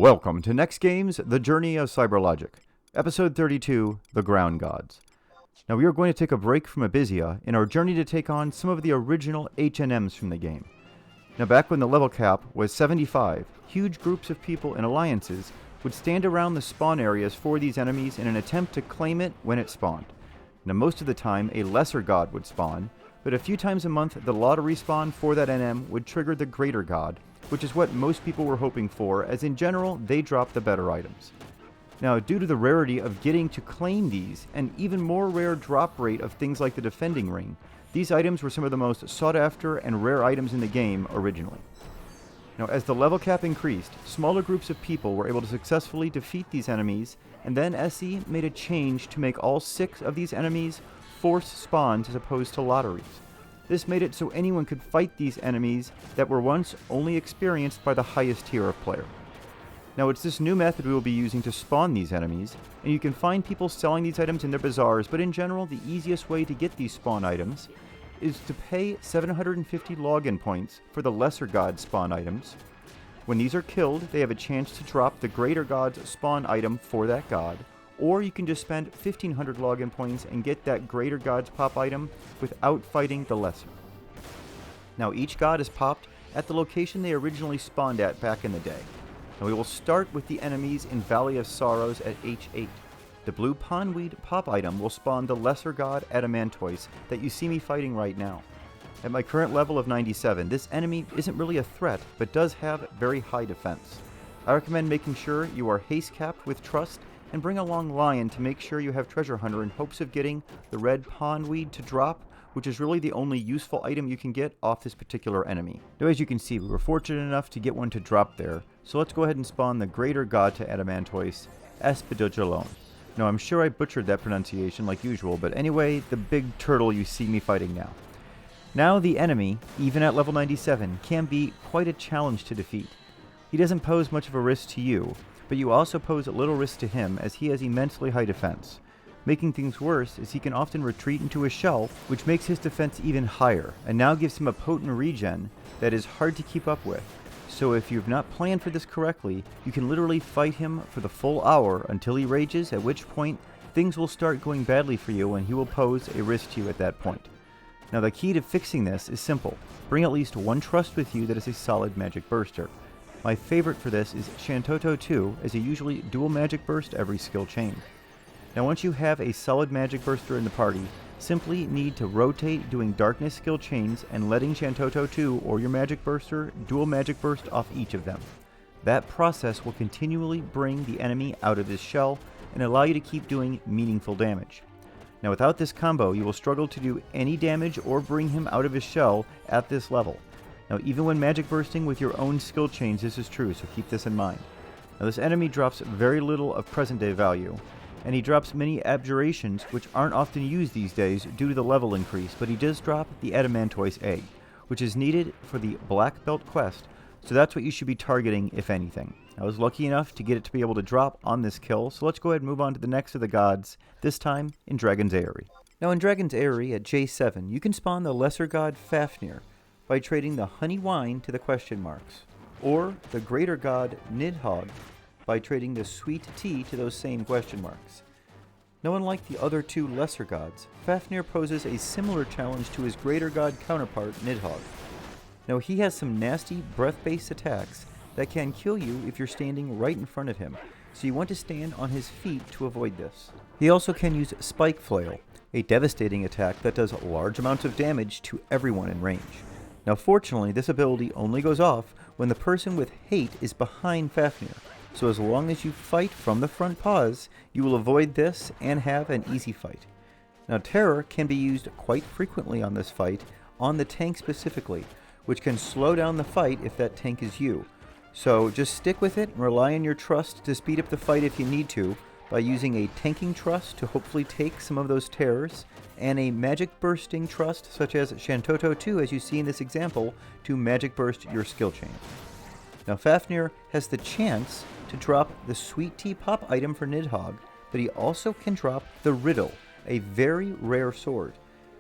Welcome to NEXTGames, The Journey of CyberLogic, Episode 32, The Ground Gods. Now we are going to take a break from Abyssea in our journey to take on some of the original HNMs from the game. Now back when the level cap was 75, huge groups of people in alliances would stand around the spawn areas for these enemies in an attempt to claim it when it spawned. Now most of the time a lesser god would spawn, but a few times a month the lottery spawn for that NM would trigger the greater god, which is what most people were hoping for, as in general, they drop the better items. Now, due to the rarity of getting to claim these, and even more rare drop rate of things like the Defending Ring, these items were some of the most sought after and rare items in the game originally. Now, as the level cap increased, smaller groups of people were able to successfully defeat these enemies, and then SE made a change to make all 6 of these enemies force spawns as opposed to lotteries. This made it so anyone could fight these enemies that were once only experienced by the highest tier of player. Now it's this new method we will be using to spawn these enemies, and you can find people selling these items in their bazaars, but in general the easiest way to get these spawn items is to pay 750 login points for the lesser god spawn items. When these are killed, they have a chance to drop the greater god's spawn item for that god, or you can just spend 1500 login points and get that greater god's pop item without fighting the lesser. Now each god is popped at the location they originally spawned at back in the day. Now we will start with the enemies in Valley of Sorrows at H8. The blue pondweed pop item will spawn the lesser god Adamantoise that you see me fighting right now. At my current level of 97, this enemy isn't really a threat, but does have very high defense. I recommend making sure you are haste capped with trust and bring along Lion to make sure you have Treasure Hunter in hopes of getting the red pondweed to drop, which is really the only useful item you can get off this particular enemy. Now as you can see, we were fortunate enough to get one to drop there, so let's go ahead and spawn the greater god to Adamantoise, Aspidochelone. Now I'm sure I butchered that pronunciation like usual, but anyway, the big turtle you see me fighting now. Now the enemy, even at level 97, can be quite a challenge to defeat. He doesn't pose much of a risk to you, but you also pose a little risk to him as he has immensely high defense. Making things worse is he can often retreat into a shell, which makes his defense even higher, and now gives him a potent regen that is hard to keep up with. So if you've not planned for this correctly, you can literally fight him for the full hour until he rages, at which point things will start going badly for you and he will pose a risk to you at that point. Now the key to fixing this is simple. Bring at least one trust with you that is a solid magic burster. My favorite for this is Shantoto 2, as you usually dual magic burst every skill chain. Now once you have a solid magic burster in the party, simply need to rotate doing darkness skill chains and letting Shantoto 2 or your magic burster dual magic burst off each of them. That process will continually bring the enemy out of his shell and allow you to keep doing meaningful damage. Now without this combo, you will struggle to do any damage or bring him out of his shell at this level. Now even when magic bursting with your own skill chains, this is true, so keep this in mind. Now this enemy drops very little of present day value, and he drops many abjurations which aren't often used these days due to the level increase, but he does drop the Adamantoise egg, which is needed for the Black Belt quest, so that's what you should be targeting if anything. I was lucky enough to get it to be able to drop on this kill, so let's go ahead and move on to the next of the gods, this time in Dragon's Eyrie. Now in Dragon's Eyrie at J7, you can spawn the lesser god Fafnir by trading the honey wine to the question marks, or the greater god Nidhogg by trading the sweet tea to those same question marks. Now unlike the other two lesser gods, Fafnir poses a similar challenge to his greater god counterpart Nidhogg. Now he has some nasty breath-based attacks that can kill you if you're standing right in front of him, so you want to stand on his feet to avoid this. He also can use Spike Flail, a devastating attack that does large amounts of damage to everyone in range. Now fortunately, this ability only goes off when the person with hate is behind Fafnir, so as long as you fight from the front paws, you will avoid this and have an easy fight. Now Terror can be used quite frequently on this fight, on the tank specifically, which can slow down the fight if that tank is you. So just stick with it and rely on your trust to speed up the fight if you need to, by using a tanking trust to hopefully take some of those terrors, and a magic bursting trust such as Shantoto 2 as you see in this example to magic burst your skill chain. Now Fafnir has the chance to drop the sweet tea pop item for Nidhogg, but he also can drop the Riddle, a very rare sword.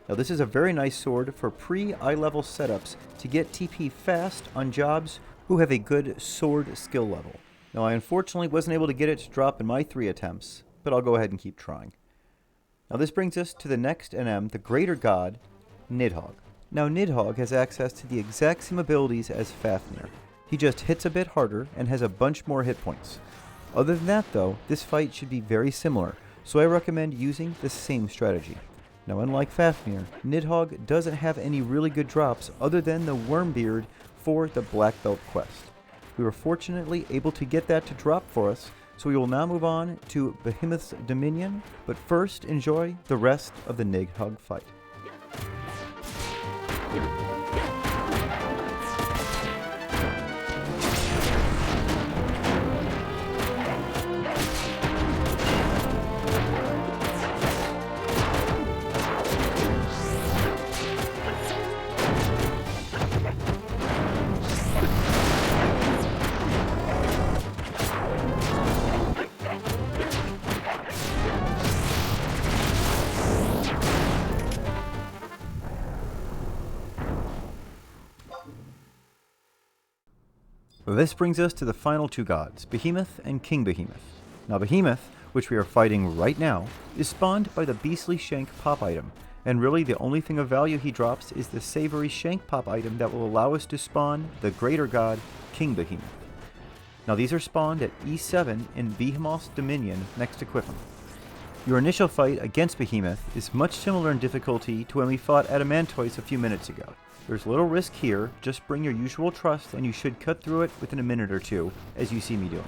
Now this is a very nice sword for pre-eye level setups to get TP fast on jobs who have a good sword skill level. Now I unfortunately wasn't able to get it to drop in my 3 attempts, but I'll go ahead and keep trying. Now this brings us to the next NM, the greater god, Nidhogg. Now Nidhogg has access to the exact same abilities as Fafnir. He just hits a bit harder and has a bunch more hit points. Other than that though, this fight should be very similar, so I recommend using the same strategy. Now unlike Fafnir, Nidhogg doesn't have any really good drops other than the Wormbeard for the Black Belt quest. We were fortunately able to get that to drop for us, so we will now move on to Behemoth's Dominion, but first enjoy the rest of the Nidhogg fight. This brings us to the final 2 gods, Behemoth and King Behemoth. Now Behemoth, which we are fighting right now, is spawned by the Beastly Shank pop item, and really the only thing of value he drops is the Savory Shank pop item that will allow us to spawn the greater god, King Behemoth. Now these are spawned at E7 in Behemoth's Dominion next to Quiffin. Your initial fight against Behemoth is much similar in difficulty to when we fought Adamantoise a few minutes ago. There's little risk here, just bring your usual trust and you should cut through it within a minute or 2, as you see me doing.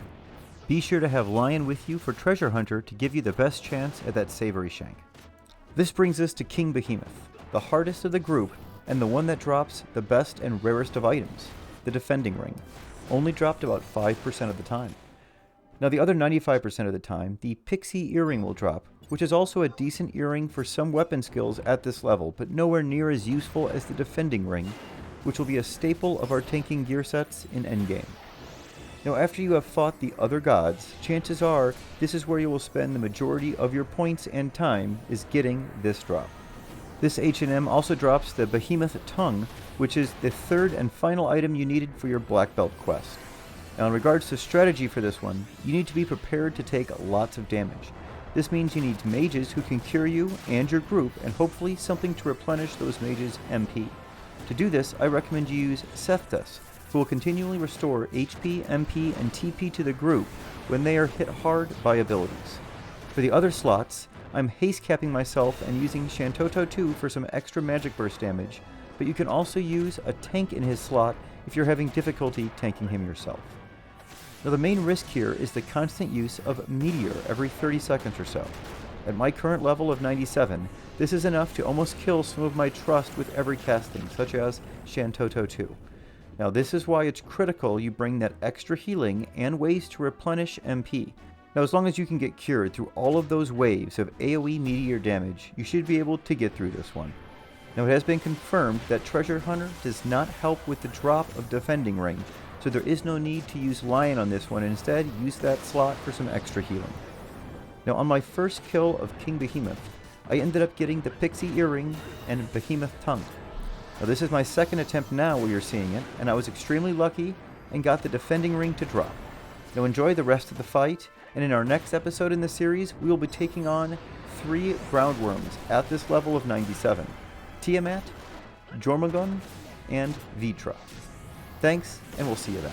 Be sure to have Lion with you for Treasure Hunter to give you the best chance at that Savory Shank. This brings us to King Behemoth, the hardest of the group and the one that drops the best and rarest of items, the Defending Ring, only dropped about 5% of the time. Now the other 95% of the time, the Pixie Earring will drop, which is also a decent earring for some weapon skills at this level, but nowhere near as useful as the Defending Ring, which will be a staple of our tanking gear sets in endgame. Now after you have fought the other gods, chances are this is where you will spend the majority of your points and time, is getting this drop. This H&M also drops the Behemoth Tongue, which is the 3rd and final item you needed for your Black Belt quest. Now in regards to strategy for this one, you need to be prepared to take lots of damage. This means you need mages who can cure you and your group, and hopefully something to replenish those mages' MP. To do this, I recommend you use Sethtus, who will continually restore HP, MP, and TP to the group when they are hit hard by abilities. For the other slots, I'm haste capping myself and using Shantoto 2 for some extra magic burst damage, but you can also use a tank in his slot if you're having difficulty tanking him yourself. Now the main risk here is the constant use of Meteor every 30 seconds or so. At my current level of 97, this is enough to almost kill some of my trust with every casting, such as Shantoto 2. Now this is why it's critical you bring that extra healing and ways to replenish MP. Now as long as you can get cured through all of those waves of AoE Meteor damage, you should be able to get through this one. Now it has been confirmed that Treasure Hunter does not help with the drop of Defending Ring, so there is no need to use Lion on this one, and instead use that slot for some extra healing. Now on my first kill of King Behemoth, I ended up getting the Pixie Earring and Behemoth Tongue. Now this is my 2nd attempt now where you're seeing it, and I was extremely lucky and got the Defending Ring to drop. Now enjoy the rest of the fight, and in our next episode in the series, we will be taking on 3 Groundworms at this level of 97. Tiamat, Jormungand, and Vitra. Thanks, and we'll see you then.